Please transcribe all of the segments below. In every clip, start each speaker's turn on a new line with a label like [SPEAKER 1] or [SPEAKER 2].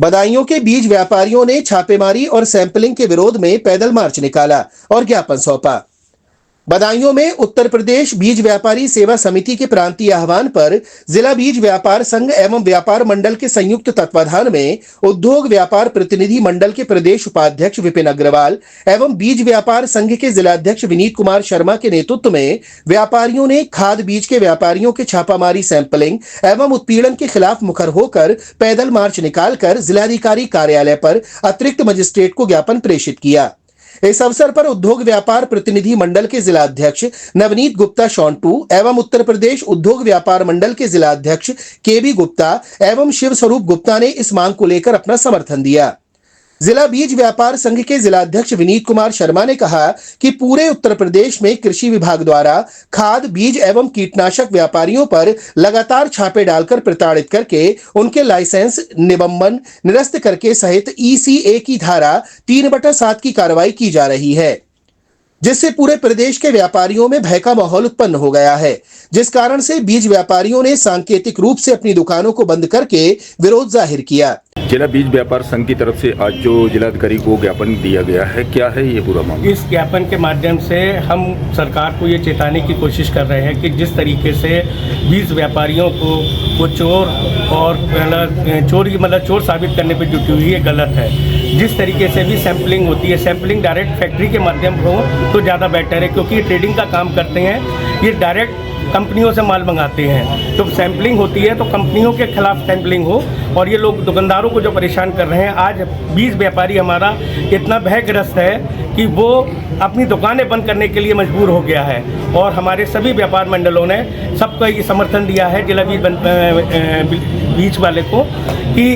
[SPEAKER 1] बदायूं के बीज व्यापारियों ने छापेमारी और सैंपलिंग के विरोध में पैदल मार्च निकाला और ज्ञापन सौंपा। बदायूं में उत्तर प्रदेश बीज व्यापारी सेवा समिति के प्रांतीय आह्वान पर जिला बीज व्यापार संघ एवं व्यापार मंडल के संयुक्त तत्वाधान में उद्योग व्यापार प्रतिनिधि मंडल के प्रदेश उपाध्यक्ष विपिन अग्रवाल एवं बीज व्यापार संघ के जिलाध्यक्ष विनीत कुमार शर्मा के नेतृत्व में व्यापारियों ने खाद बीज के व्यापारियों के छापामारी सैंपलिंग एवं उत्पीड़न के खिलाफ मुखर होकर पैदल मार्च निकालकर जिलाधिकारी कार्यालय पर अतिरिक्त मजिस्ट्रेट को ज्ञापन प्रेषित किया। इस अवसर पर उद्योग व्यापार प्रतिनिधि मंडल के जिलाध्यक्ष नवनीत गुप्ता शॉन्टू एवं उत्तर प्रदेश उद्योग व्यापार मंडल के जिलाध्यक्ष केबी गुप्ता एवं शिव स्वरूप गुप्ता ने इस मांग को लेकर अपना समर्थन दिया। जिला बीज व्यापार संघ के जिलाध्यक्ष विनीत कुमार शर्मा ने कहा कि पूरे उत्तर प्रदेश में कृषि विभाग द्वारा खाद बीज एवं कीटनाशक व्यापारियों पर लगातार छापे डालकर प्रताड़ित करके उनके लाइसेंस निबंधन निरस्त करके सहित ECA की धारा 3/7 की कार्रवाई की जा रही है, जिससे पूरे प्रदेश के व्यापारियों में भय का माहौल उत्पन्न हो गया है, जिस कारण से बीज व्यापारियों ने सांकेतिक रूप से अपनी दुकानों को बंद करके विरोध जाहिर किया।
[SPEAKER 2] जिला बीज व्यापार संघ की तरफ से आज जो जिलाधिकारी को ज्ञापन दिया गया है, क्या है ये पूरा मामला?
[SPEAKER 3] इस ज्ञापन के माध्यम से हम सरकार को ये चेताने की कोशिश कर रहे हैं कि जिस तरीके से बीज व्यापारियों को वो चोर और चोर साबित करने पे जुटी हुई है, गलत है। जिस तरीके से भी सैंपलिंग होती है, सैंपलिंग डायरेक्ट फैक्ट्री के माध्यम हो तो ज़्यादा बेटर है, क्योंकि ये ट्रेडिंग का काम करते हैं, ये डायरेक्ट कंपनियों से माल मंगाते हैं। तो सैंपलिंग होती है तो कंपनियों के खिलाफ सैंपलिंग हो, और ये लोग दुकानदारों को जो परेशान कर रहे हैं, आज बीज व्यापारी हमारा इतना भयग्रस्त है कि वो अपनी दुकानें बंद करने के लिए मजबूर हो गया है। और हमारे सभी व्यापार मंडलों ने सबका ये समर्थन दिया है जिला बीज वाले को कि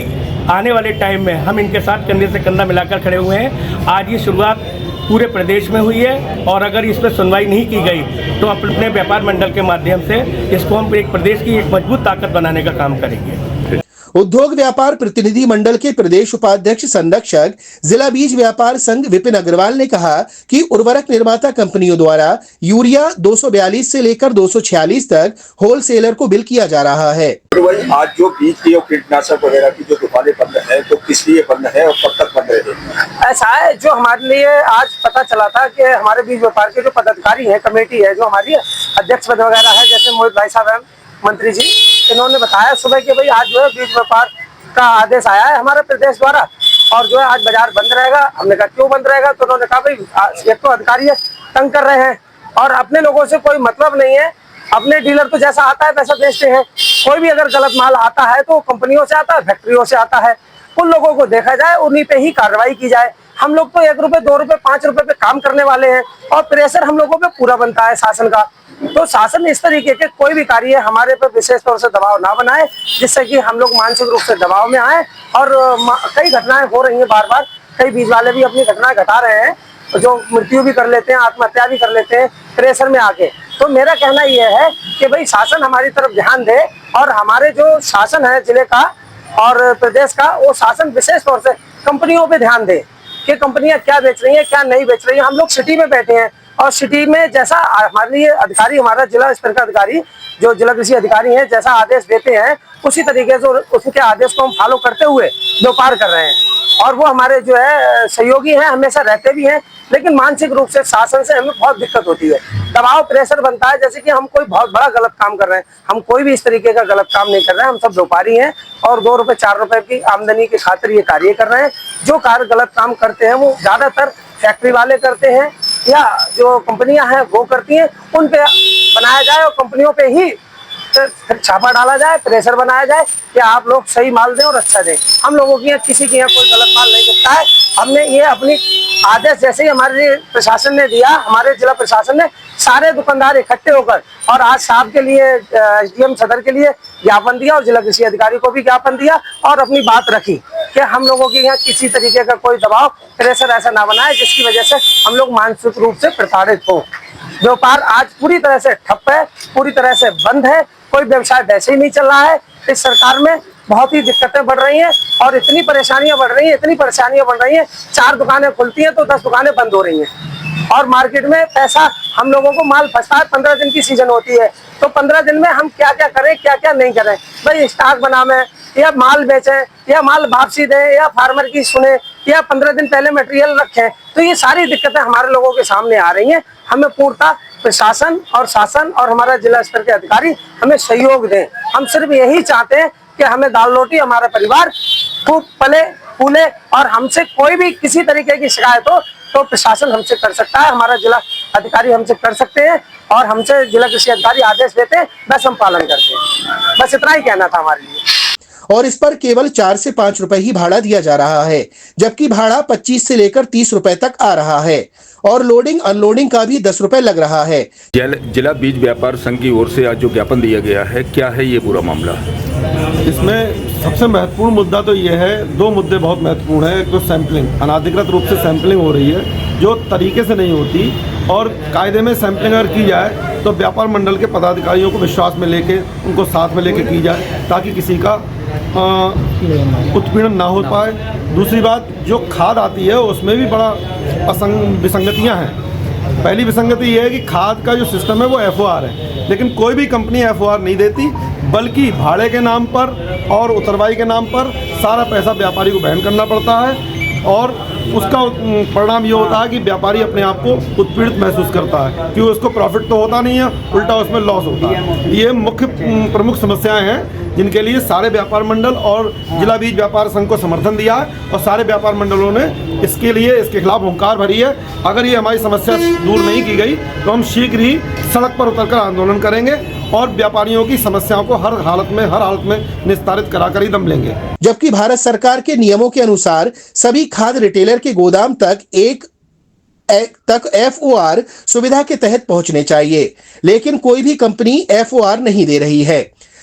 [SPEAKER 3] आने वाले टाइम में हम इनके साथ कंधे से कंधा मिलाकर खड़े हुए हैं। आज ये शुरुआत पूरे प्रदेश में हुई है, और अगर इस पर सुनवाई नहीं की गई तो अपने व्यापार मंडल के माध्यम से इसको हम एक प्रदेश की एक मजबूत ताकत बनाने का काम करेंगे।
[SPEAKER 1] उद्योग व्यापार प्रतिनिधि मंडल के प्रदेश उपाध्यक्ष संरक्षक जिला बीज व्यापार संघ विपिन अग्रवाल ने कहा कि उर्वरक निर्माता कंपनियों द्वारा यूरिया 242 से लेकर 246 तक होलसेलर को बिल किया जा रहा है।
[SPEAKER 4] आज जो बीज की और कीटनाशक वगैरह की जो दुकानें बंद है, तो किस लिए बंद है और कब तक बंद रहेगी?
[SPEAKER 5] ऐसा है, जो हमारे लिए आज पता चला था कि हमारे बीज व्यापार के जो पदाधिकारी हैं, कमेटी है, जो हमारी अध्यक्ष पद वगैरह है, जैसे मोहित भाई साहब हैं, मंत्री जी, इन्होंने बताया सुबह कि भाई आज जो है बीज व्यापार का आदेश आया है हमारे प्रदेश द्वारा, और जो है आज बाजार बंद रहेगा। हमने कहा क्यों बंद रहेगा, तो उन्होंने कहा भाई एक तो अधिकारी तंग कर रहे हैं और अपने लोगों से कोई मतलब नहीं है, अपने डीलर तो जैसा आता है वैसा बेचते हैं। कोई भी अगर गलत माल आता है तो कंपनियों से आता है, फैक्ट्रियों से आता है, उन लोगों को देखा जाए, उन्हीं पे ही कार्रवाई की जाए। हम लोग तो 1 रुपए 2 रुपए 5 रुपए पे काम करने वाले हैं, और प्रेशर हम लोगों पे पूरा बनता है शासन का। तो शासन इस तरीके के कोई भी कार्य हमारे पे विशेष तौर से दबाव ना बनाए, जिससे कि हम लोग मानसिक रूप से दबाव में आए। और कई घटनाएं हो रही हैं बार बार, कई बीज वाले भी अपनी घटनाएं घटा रहे हैं, जो मृत्यु भी कर लेते हैं, आत्महत्या भी कर लेते हैं प्रेशर में आके। तो मेरा कहना यह है कि भाई शासन हमारी तरफ ध्यान दे, और हमारे जो शासन है जिले का और प्रदेश का, वो शासन विशेष तौर से कंपनियों पे ध्यान दे कि कंपनियां क्या बेच रही हैं, क्या नहीं बेच रही हैं। हम लोग सिटी में बैठे हैं, और सिटी में जैसा हमारे लिए अधिकारी, हमारा जिला स्तर का अधिकारी, जो जिला कृषि अधिकारी हैं, जैसा आदेश देते हैं उसी तरीके से उसके आदेश को हम फॉलो करते हुए व्यापार कर रहे हैं। और वो हमारे जो है सहयोगी हैं, हमेशा रहते भी हैं, लेकिन मानसिक रूप से शासन से हमें बहुत दिक्कत होती है, दबाव प्रेशर बनता है, जैसे कि हम कोई बहुत बड़ा गलत काम कर रहे हैं। हम कोई भी इस तरीके का गलत काम नहीं कर रहे हैं, हम सब व्यापारी हैं, और 2 रुपए 4 रुपए की आमदनी की खातिर ये कार्य कर रहे हैं। जो कार्य गलत काम करते हैं वो ज्यादातर फैक्ट्री वाले करते हैं, या जो कंपनियां हैं वो करती हैं, उन पे बनाया जाए और कंपनियों पे ही फिर छापा डाला जाए, प्रेशर बनाया जाए कि आप लोग सही माल दें और अच्छा दें। हम लोगों की यहाँ किसी के यहाँ कोई गलत माल नहीं बिकता है। हमने ये अपनी आदेश जैसे ही हमारे प्रशासन ने दिया, हमारे जिला प्रशासन ने सारे दुकानदार इकट्ठे होकर और आज साहब के लिए SDM सदर के लिए ज्ञापन दिया, और जिला कृषि अधिकारी को भी ज्ञापन दिया, और अपनी बात रखी कि हम लोगों के यहाँ किसी तरीके का कोई दबाव प्रेशर ऐसा ना बनाए जिसकी वजह से हम लोग मानसिक रूप से प्रताड़ित हो। व्यापार आज पूरी तरह से ठप है, पूरी तरह से बंद है, कोई व्यवसाय वैसे ही नहीं चल रहा है। इस सरकार में बहुत ही दिक्कतें बढ़ रही हैं, और इतनी परेशानियां बढ़ रही हैं, 4 दुकानें खुलती हैं तो 10 दुकानें बंद हो रही हैं, और मार्केट में पैसा हम लोगों को माल फंसता है। 15 दिन की सीजन होती है, तो 15 दिन में हम क्या क्या करें, क्या क्या नहीं करें। भाई स्टॉक बनावे, या माल बेचें या माल वापसी दें या फार्मर की सुने या 15 दिन पहले मटेरियल रखें, तो ये सारी दिक्कतें हमारे लोगों के सामने आ रही हैं। हमें पूर्णतः प्रशासन और शासन और हमारा जिला स्तर के अधिकारी हमें सहयोग दें। हम सिर्फ यही चाहते हैं कि हमें दाल रोटी हमारा परिवार खूब पले फूले, और हमसे कोई भी किसी तरीके की शिकायत हो तो प्रशासन हमसे कर सकता है, हमारा जिला अधिकारी हमसे कर सकते हैं, और हमसे जिला कृषि अधिकारी आदेश देते हैं, बस हम पालन करते हैं। बस इतना ही कहना था हमारे लिए।
[SPEAKER 1] और इस पर केवल 4 से 5 रुपए ही भाड़ा दिया जा रहा है, जबकि भाड़ा 25 से लेकर 30 रुपए तक आ रहा है, और लोडिंग अनलोडिंग का भी 10 रुपए लग रहा है।
[SPEAKER 2] जिला बीज व्यापार संघ की ओर से आज जो ज्ञापन दिया गया है, क्या है ये पूरा मामला?
[SPEAKER 6] इसमें सबसे महत्वपूर्ण मुद्दा तो ये है, दो मुद्दे बहुत महत्वपूर्ण हैं। एक तो सैंपलिंग, अनाधिकृत रूप से सैंपलिंग हो रही है जो तरीके से नहीं होती, और कायदे में सैंपलिंग अगर की जाए तो व्यापार मंडल के पदाधिकारियों को विश्वास में लेके उनको साथ में लेके की जाए, ताकि किसी का उत्पीड़न ना हो पाए। दूसरी बात, जो खाद आती है उसमें भी बड़ा विसंगतियाँ हैं। पहली विसंगति ये है कि खाद का जो सिस्टम है वो FOR है, लेकिन कोई भी कंपनी FOR नहीं देती, बल्कि भाड़े के नाम पर और उतरवाई के नाम पर सारा पैसा व्यापारी को वहन करना पड़ता है, और उसका परिणाम ये होता है कि व्यापारी अपने आप को उत्पीड़ित महसूस करता है, क्योंकि उसको प्रॉफिट तो होता नहीं है, उल्टा उसमें लॉस होता है। ये मुख्य प्रमुख समस्याएं हैं जिनके लिए सारे व्यापार मंडल और जिला बीज व्यापार संघ को समर्थन दिया है, और सारे व्यापार मंडलों ने इसके खिलाफ हुंकार भरी है। अगर ये हमारी समस्या दूर नहीं की गई तो हम शीघ्र ही सड़क पर उतरकर आंदोलन करेंगे और व्यापारियों की समस्याओं को हर हालत में निस्तारित कराकर ही दम लेंगे।
[SPEAKER 1] जबकि भारत सरकार के नियमों के अनुसार सभी खाद रिटेलर के गोदाम तक FOR सुविधा के तहत पहुंचने चाहिए, लेकिन कोई भी कंपनी FOR नहीं दे रही है।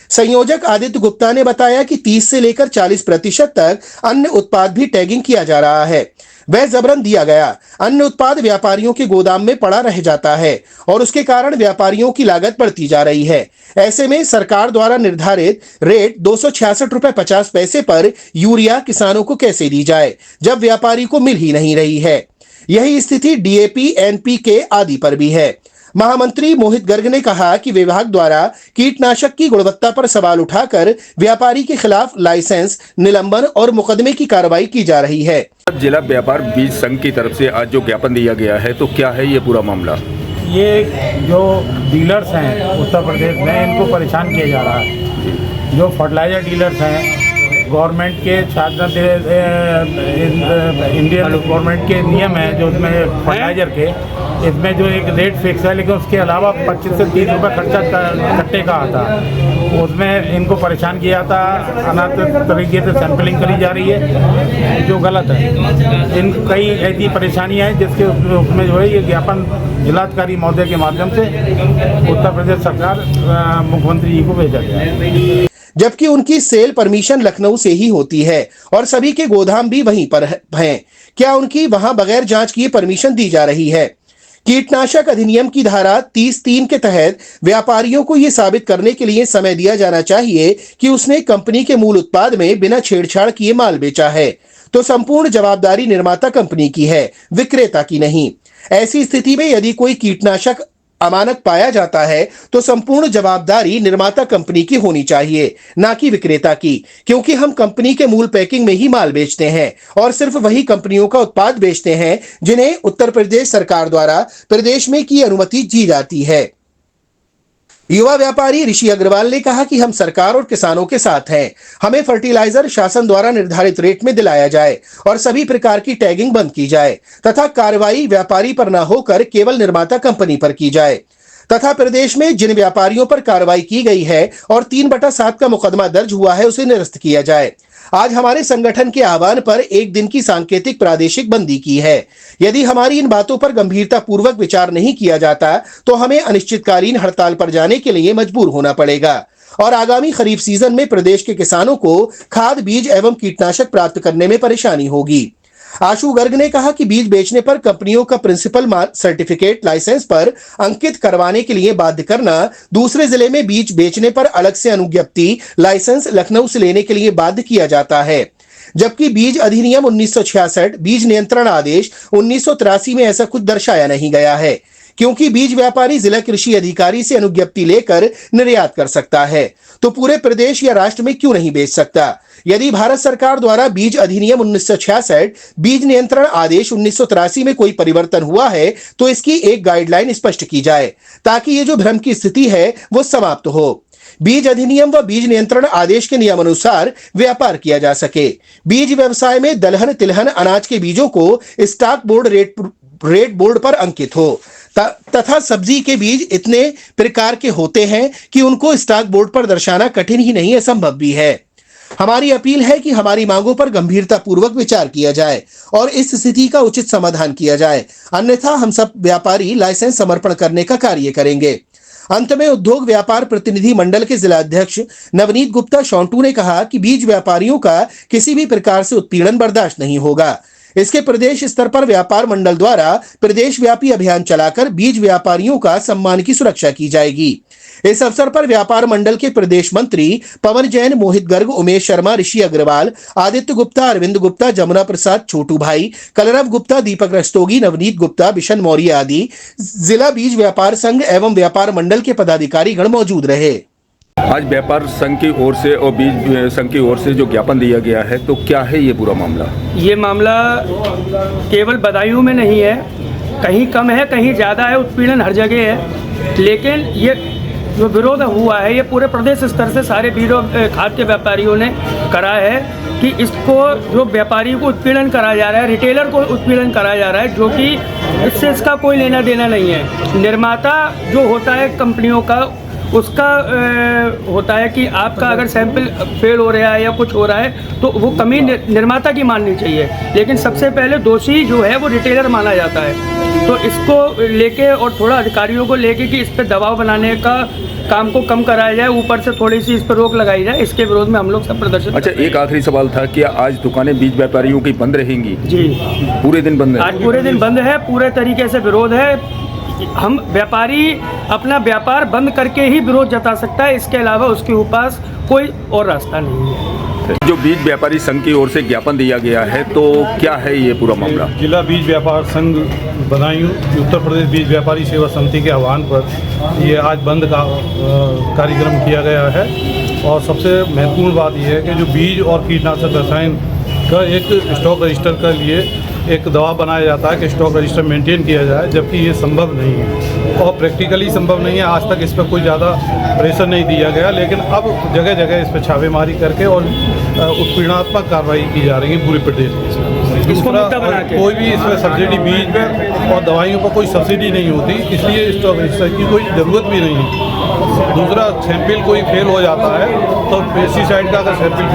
[SPEAKER 1] संयोजक आदित्य गुप्ता ने बताया कि 30 से लेकर 40% तक अन्य उत्पाद भी टैगिंग किया जा रहा है, वह जबरन दिया गया अन्य उत्पाद व्यापारियों के गोदाम में पड़ा रह जाता है, और उसके कारण व्यापारियों की लागत बढ़ती जा रही है। ऐसे में सरकार द्वारा निर्धारित रेट 266 रुपए 50 पैसे पर यूरिया किसानों को कैसे दी जाए, जब व्यापारी को मिल ही नहीं रही है। यही स्थिति DAP, NPK आदि पर भी है। महामंत्री मोहित गर्ग ने कहा कि विभाग द्वारा कीटनाशक की गुणवत्ता पर सवाल उठाकर व्यापारी के खिलाफ लाइसेंस, निलंबन और मुकदमे की कार्रवाई की जा रही है।
[SPEAKER 2] जिला व्यापार बीज संघ की तरफ से आज जो ज्ञापन दिया गया है, तो क्या है ये पूरा मामला?
[SPEAKER 7] ये जो डीलर्स हैं उत्तर प्रदेश में, इनको परेशान किया जा रहा है। जो फर्टिलाइजर डीलर्स हैं, गवर्नमेंट के इंडियन गवर्नमेंट के नियम है जो उसमें फर्टिलाइजर के, इसमें जो एक रेट फिक्स है, लेकिन उसके अलावा 25 से 30 रुपये खर्चा कट्टे का आता है। उसमें इनको परेशान किया जाता है, अनाथ तरीके से सैंपलिंग करी जा रही है जो गलत है। इन कई ऐसी परेशानियाँ हैं जिसके उसमें जो है ये ज्ञापन जिलाधिकारी महोदय के माध्यम से उत्तर प्रदेश सरकार मुख्यमंत्री जी को भेजा गया है।
[SPEAKER 1] जबकि उनकी सेल परमिशन लखनऊ से ही होती है और सभी के गोदाम भी वहीं पर हैं। क्या उनकी वहां बगैर जांच किए परमिशन दी जा रही है? कीटनाशक अधिनियम की धारा 30(3) के तहत व्यापारियों को यह साबित करने के लिए समय दिया जाना चाहिए कि उसने कंपनी के मूल उत्पाद में बिना छेड़छाड़ किए माल बेचा है, तो संपूर्ण जवाबदारी निर्माता कंपनी की है, विक्रेता की नहीं। ऐसी स्थिति में यदि कोई कीटनाशक अमानक पाया जाता है तो संपूर्ण जवाबदारी निर्माता कंपनी की होनी चाहिए, ना कि विक्रेता की, क्योंकि हम कंपनी के मूल पैकिंग में ही माल बेचते हैं और सिर्फ वही कंपनियों का उत्पाद बेचते हैं जिन्हें उत्तर प्रदेश सरकार द्वारा प्रदेश में की अनुमति दी जाती है। युवा व्यापारी ऋषि अग्रवाल ने कहा कि हम सरकार और किसानों के साथ हैं। हमें फर्टिलाइजर शासन द्वारा निर्धारित रेट में दिलाया जाए और सभी प्रकार की टैगिंग बंद की जाए तथा कार्रवाई व्यापारी पर न होकर केवल निर्माता कंपनी पर की जाए तथा प्रदेश में जिन व्यापारियों पर कार्रवाई की गई है और 3/7 का मुकदमा दर्ज हुआ है उसे निरस्त किया जाए। आज हमारे संगठन के आह्वान पर एक दिन की सांकेतिक प्रादेशिक बंदी की है। यदि हमारी इन बातों पर गंभीरता पूर्वक विचार नहीं किया जाता तो हमें अनिश्चितकालीन हड़ताल पर जाने के लिए मजबूर होना पड़ेगा और आगामी खरीफ सीजन में प्रदेश के किसानों को खाद, बीज एवं कीटनाशक प्राप्त करने में परेशानी होगी। आशु गर्ग ने कहा कि बीज बेचने पर कंपनियों का प्रिंसिपल सर्टिफिकेट लाइसेंस पर अंकित करवाने के लिए बाध्य करना, दूसरे जिले में बीज बेचने पर अलग से अनुज्ञप्ति लाइसेंस लखनऊ से लेने के लिए बाध्य किया जाता है, जबकि बीज अधिनियम 1966, बीज नियंत्रण आदेश 1983 में ऐसा कुछ दर्शाया नहीं गया है। क्योंकि बीज व्यापारी जिला कृषि अधिकारी से अनुज्ञप्ति लेकर निर्यात कर सकता है, तो पूरे प्रदेश या राष्ट्र में क्यों नहीं बेच सकता। यदि भारत सरकार द्वारा बीज अधिनियम 1966, बीज नियंत्रण आदेश 1983 में कोई परिवर्तन हुआ है तो इसकी एक गाइडलाइन स्पष्ट की जाए, ताकि ये जो भ्रम की स्थिति है वो समाप्त हो। बीज अधिनियम व बीज नियंत्रण आदेश के नियमानुसार व्यापार किया जा सके। बीज व्यवसाय में दलहन तिलहन अनाज के बीजों को स्टॉक बोर्ड रेट बोर्ड पर अंकित हो तथा सब्जी के बीज इतने प्रकार के होते हैं कि उनको स्टॉक बोर्ड पर दर्शाना कठिन ही नहीं, असंभव भी है। हमारी अपील है कि हमारी मांगों पर गंभीरता पूर्वक विचार किया जाए और इस स्थिति का उचित समाधान किया जाए, अन्यथा हम सब व्यापारी लाइसेंस समर्पण करने का कार्य करेंगे। अंत में उद्योग व्यापार प्रतिनिधि मंडल के जिला अध्यक्ष नवनीत गुप्ता शॉन्टू ने कहा कि बीज व्यापारियों का किसी भी प्रकार से उत्पीड़न बर्दाश्त नहीं होगा। इसके प्रदेश स्तर पर व्यापार मंडल द्वारा प्रदेश व्यापी अभियान चलाकर बीज व्यापारियों का सम्मान की सुरक्षा की जाएगी। इस अवसर पर व्यापार मंडल के प्रदेश मंत्री पवन जैन, मोहित गर्ग, उमेश शर्मा, ऋषि अग्रवाल, आदित्य गुप्ता, अरविंद गुप्ता, जमुना प्रसाद, छोटू भाई, कलरव गुप्ता, दीपक रस्तोगी, नवनीत गुप्ता, बिशन मौर्य आदि जिला बीज व्यापार संघ एवं व्यापार मंडल के पदाधिकारी गण मौजूद रहे।
[SPEAKER 2] आज व्यापार संघ की ओर से और बीज संघ की ओर से जो ज्ञापन दिया गया है, तो क्या है ये पूरा मामला?
[SPEAKER 8] ये मामला केवल बदायूं में नहीं है, कहीं कम है, कहीं ज़्यादा है, उत्पीड़न हर जगह है। लेकिन ये जो विरोध हुआ है ये पूरे प्रदेश स्तर से सारे बीज और खाद के व्यापारियों ने करा है कि इसको जो व्यापारी को उत्पीड़न करा जा रहा है, रिटेलर को उत्पीड़न करा जा रहा है, जो कि इससे इसका कोई लेना देना नहीं है। निर्माता जो होता है कंपनियों का, उसका होता है कि आपका अगर सैंपल फेल हो रहा है या कुछ हो रहा है तो वो कमी निर्माता की माननी चाहिए, लेकिन सबसे पहले दोषी जो है वो रिटेलर माना जाता है। तो इसको लेके और थोड़ा अधिकारियों को लेके कि इस पर दबाव बनाने का काम को कम कराया जाए, ऊपर से थोड़ी सी इस पर रोक लगाई जाए, इसके विरोध में हम लोग सब प्रदर्शन।
[SPEAKER 2] अच्छा, एक आखिरी सवाल था कि आज दुकानें बीज व्यापारियों की बंद रहेंगी?
[SPEAKER 8] जी,
[SPEAKER 2] पूरे दिन बंद है?
[SPEAKER 8] आज पूरे दिन बंद है, पूरे तरीके से विरोध है। हम व्यापारी अपना व्यापार बंद करके ही विरोध जता सकता है, इसके अलावा उसके पास कोई और रास्ता नहीं है।
[SPEAKER 2] जो बीज व्यापारी संघ की ओर से ज्ञापन दिया गया है, तो क्या है ये पूरा मामला?
[SPEAKER 6] जिला बीज व्यापार संघ बदायूं उत्तर प्रदेश बीज व्यापारी सेवा समिति के आह्वान पर ये आज बंद का कार्यक्रम किया गया है। और सबसे महत्वपूर्ण बात यह है कि जो बीज और कीटनाशक रसायन का एक स्टॉक रजिस्टर के लिए एक दबाव बनाया जाता है कि स्टॉक रजिस्टर मेंटेन किया जाए, जबकि ये संभव नहीं है और प्रैक्टिकली संभव नहीं है। आज तक इस पर कोई ज़्यादा प्रेशर नहीं दिया गया, लेकिन अब जगह जगह इस पर छापेमारी करके और उत्पीड़नात्मक कार्रवाई की जा रही है पूरे प्रदेश में। दूसरा, कोई भी इसमें सब्सिडी बीज में और दवाइयों पर कोई सब्सिडी नहीं होती, इसलिए स्टॉक रजिस्टर की कोई ज़रूरत भी नहीं है। दूसरा, सैंपल कोई फेल हो जाता है तो पेस्टिसाइड का अगर सैंपल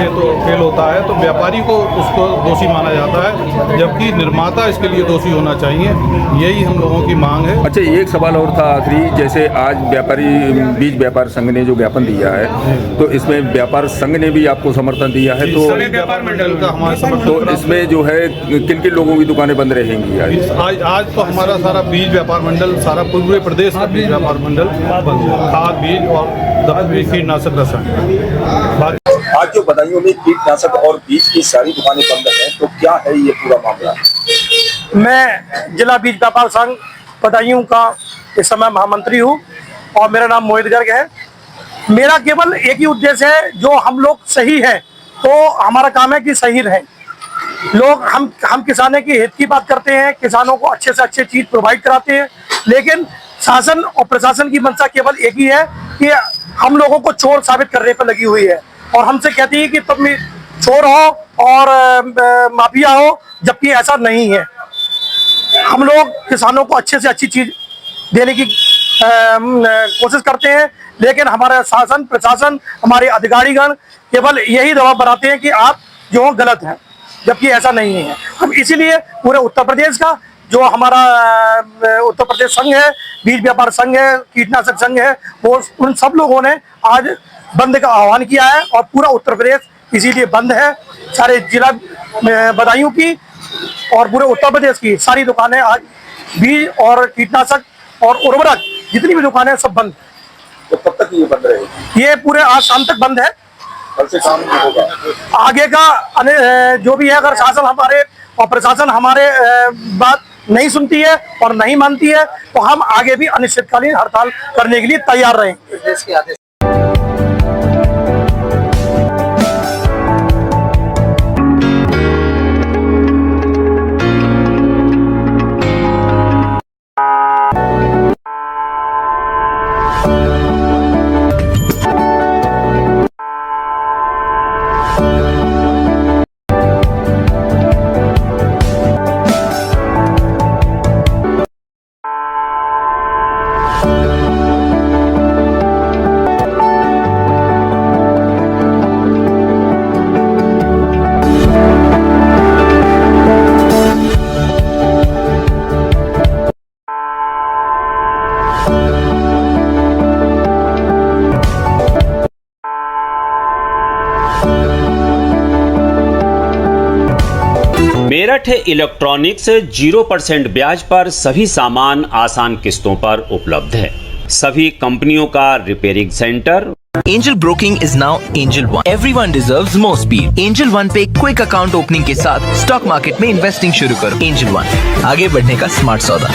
[SPEAKER 6] फेल होता है तो व्यापारी को उसको दोषी माना जाता है, जबकि निर्माता इसके लिए दोषी होना चाहिए। यही हम लोगों की मांग है।
[SPEAKER 2] अच्छा, एक सवाल और था आखिरी, जैसे आज व्यापारी बीज व्यापार संघ ने जो ज्ञापन दिया है, तो इसमें व्यापार संघ ने भी आपको समर्थन दिया है, तो
[SPEAKER 6] व्यापार मंडल का हमारा समर्थन,
[SPEAKER 2] तो इसमें जो है किन किन लोगों की दुकानें बंद रहेंगी
[SPEAKER 6] आज तो हमारा सारा बीज व्यापार मंडल, सारा पूरे प्रदेश का बीज व्यापार मंडल बंद है, खाद बीज और कीटनाशक रसायन।
[SPEAKER 4] आज जो बदायूं में कीटनाशक और बीज की सारी दुकानें बंद हैं, तो क्या है ये पूरा मामला?
[SPEAKER 5] मैं जिला बीज व्यापार संघ बदायूं का इस समय महामंत्री हूँ और मेरा नाम मोहित गर्ग है। मेरा केवल एक ही उद्देश्य है, जो हम लोग सही है तो हमारा काम है कि सही रहे। लोग हम किसानों की हित की बात करते हैं, किसानों को अच्छे से अच्छे चीज प्रोवाइड कराते हैं, लेकिन शासन और प्रशासन की मंशा केवल एक ही है कि हम लोगों को चोर साबित करने पर लगी हुई है और हमसे कहती है कि तुम चोर हो और माफिया हो, जबकि ऐसा नहीं है। हम लोग किसानों को अच्छे से अच्छी चीज देने की कोशिश करते हैं, लेकिन हमारा शासन प्रशासन हमारे अधिकारीगण केवल यही दबाव बनाते हैं कि आप जो गलत हैं, जबकि ऐसा नहीं है। हम इसीलिए पूरे उत्तर प्रदेश का जो हमारा उत्तर प्रदेश संघ है, बीज व्यापार संघ है, कीटनाशक संघ है, वो उन सब लोगों ने आज बंद का आह्वान किया है और पूरा उत्तर प्रदेश इसीलिए बंद है। सारे जिला बदायूं की और पूरे उत्तर प्रदेश की सारी दुकानें आज बीज और कीटनाशक और उर्वरक जितनी भी दुकानें सब बंद है।
[SPEAKER 4] तो कब तक ये बंद रहेगी?
[SPEAKER 5] ये पूरे आज शाम तक बंद है।
[SPEAKER 4] कल से काम नहीं होगा?
[SPEAKER 5] आगे का जो भी है, अगर शासन हमारे और प्रशासन हमारे बात नहीं सुनती है और नहीं मानती है तो हम आगे भी अनिश्चितकालीन हड़ताल करने के लिए तैयार रहेंगे।
[SPEAKER 9] मेरठ इलेक्ट्रॉनिक्स 0% ब्याज पर सभी सामान आसान किस्तों पर उपलब्ध है। सभी कंपनियों का repairing centre.
[SPEAKER 10] Angel Broking is now Angel One. Everyone deserves more speed. Angel One पे क्विक अकाउंट ओपनिंग के साथ स्टॉक मार्केट में इन्वेस्टिंग शुरू करो। Angel One, आगे बढ़ने का स्मार्ट सौदा।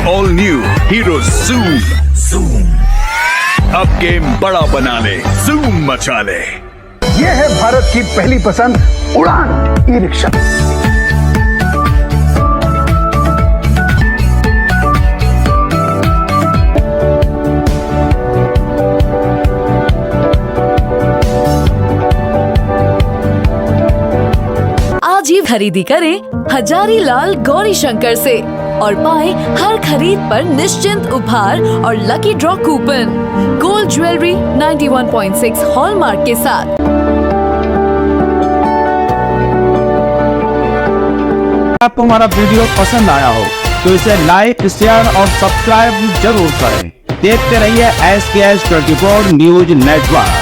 [SPEAKER 11] ऑल न्यू हीरो ज़ूम अब गेम बड़ा बना ले, ज़ूम मचा ले।
[SPEAKER 12] ये है भारत की पहली पसंद उड़ान ई रिक्शा।
[SPEAKER 13] आज ही खरीदी करें हजारी लाल गौरी शंकर से और पाएं हर खरीद पर निश्चिंत उपहार और lucky draw coupon gold jewellery 91.6 hallmark के साथ।
[SPEAKER 14] आपको हमारा वीडियो पसंद आया हो तो इसे लाइक, शेयर और सब्सक्राइब जरूर करें। देखते रहिए SKS 24 न्यूज नेटवर्क।